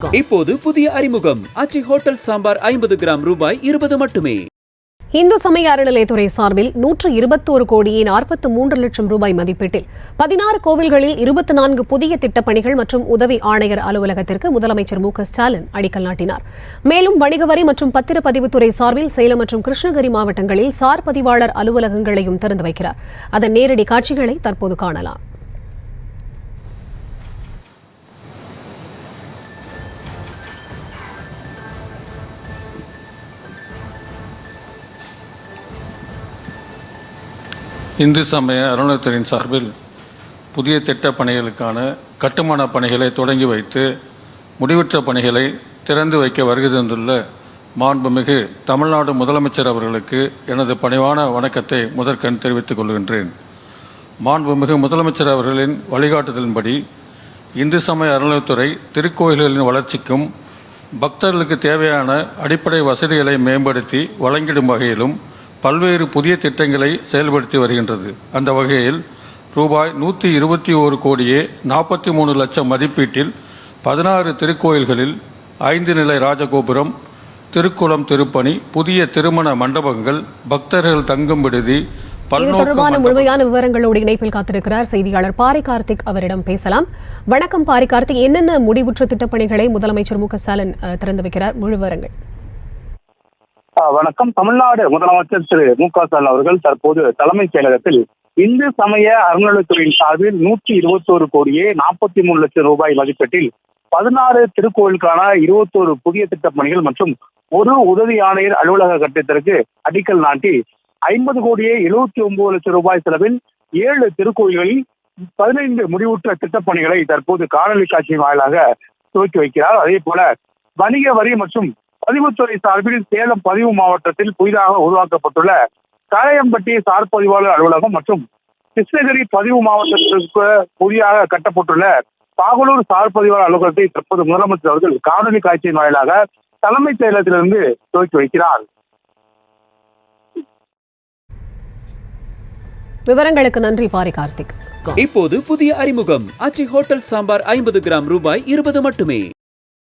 இப்போது புதிய அறிமுகம் ஆச்சி ஹோட்டல் சாம்பார் 50 கிராம் ரூபாய் 20 மட்டுமே. இந்து சமய அறநிலையத்துறை சார்பில் 121 கோடியே 43 லட்சம் ரூபாய் மதிப்பீட்டில் 16 கோவில்களில் 24 புதிய திட்டப்பணிகள் மற்றும் உதவி ஆணையர் அலுவலகத்திற்கு முதலமைச்சர் மு.க.ஸ்டாலின் அடிக்கல் நாட்டினார். மேலும் வணிக வரி மற்றும் பத்திரப்பதிவுத்துறை சார்பில் சேலம் மற்றும் கிருஷ்ணகிரி மாவட்டங்களில் சார் பதிவாளர் அலுவலகங்களையும் திறந்து வைக்கிறார். அதன் நேரடி காட்சிகளை தற்போது காணலாம். இந்து சமய அறநிலையத்துறையின் சார்பில் புதிய திட்டப் பணிகளுக்கான கட்டுமான பணிகளை தொடங்கி வைத்து முடிவுற்ற பணிகளை திறந்து வைக்க வருகை தந்துள்ள மாண்புமிகு தமிழ்நாடு முதலமைச்சர் அவர்களுக்கு எனது பணிவான வணக்கத்தை முதற்கண் தெரிவித்துக் கொள்கின்றேன். மாண்புமிகு முதலமைச்சர் அவர்களின் வழிகாட்டுதலின்படி இந்து சமய அறநிலையத்துறை திருக்கோயில்களின் வளர்ச்சிக்கும் பக்தர்களுக்கு தேவையான அடிப்படை வசதிகளை மேம்படுத்தி வழங்கிடும் வகையிலும் பல்வேறு புதிய திட்டங்களை செயல்படுத்தி வருகின்றது. அந்த வகையில் ரூபாய் 121 கோடியே 43 லட்சம் மதிப்பீட்டில் 16 திருக்கோயில்களில் 5 நிலை ராஜகோபுரம், திருக்குளம் திருப்பணி, புதிய திருமண மண்டபங்கள், பக்தர்கள் தங்கும் விடுதி, தொடர்பான முழுமையான விவரங்களோடு இணைப்பில் காத்திருக்கிறார் செய்தியாளர் பாரி கார்த்திக். அவரிடம் பேசலாம். வணக்கம் பாரி கார்த்திக், என்னென்ன முடிவுற்ற திட்டப்பணிகளை முதலமைச்சர் மு.க.ஸ்டாலின் திறந்து வைக்கிறார்? முழு விவரங்கள். வணக்கம். தமிழ்நாடு முதலமைச்சர் திரு மு.க.ஸ்டாலின் அவர்கள் தற்போது தலைமைச் செயலகத்தில் இந்து சமய அறநிலையத்துறையின் சார்பில் 121 கோடியே 43 லட்சம் ரூபாய் மதிப்பீட்டில் 16 திருக்கோயிலுக்கான 21 புதிய திட்டப் பணிகள் மற்றும் ஒரு உதவி ஆணையர் அலுவலக கட்டிடத்திற்கு அடிக்கல் நாட்டி 50 கோடியே 79 லட்சம் ரூபாய் செலவில் 7 திருக்கோயில்களில் 15 முடிவுற்ற திட்டப் பணிகளை தற்போது காணொலி காட்சி வாயிலாக துவக்கி வைக்கிறார். அதே போல வணிக வரி மற்றும் பதிவுத்துறை சார்பில் சேலம் பதிவு மாவட்டத்தில் புதிதாக உருவாக்கப்பட்டுள்ள காளையம்பட்டி சார் பதிவாளர் அலுவலகம் மற்றும் கிருஷ்ணகிரி பதிவு மாவட்டத்திற்கு புதிதாக கட்டப்பட்டுள்ள பாகலூர் சார் பதிவாளர் அலுவலகத்தை தற்போது முதலமைச்சர் அவர்கள் காணொலி காட்சியின் வாயிலாக தலைமைச் செயலகத்திலிருந்து துவக்கி வைக்கிறார். விவரங்களுக்கு நன்றி பாரி கார்த்திக். இப்போது புதிய அறிமுகம் ஆச்சி ஹோட்டல் சாம்பார் 50 கிராம் ரூபாய் 20 மட்டுமே.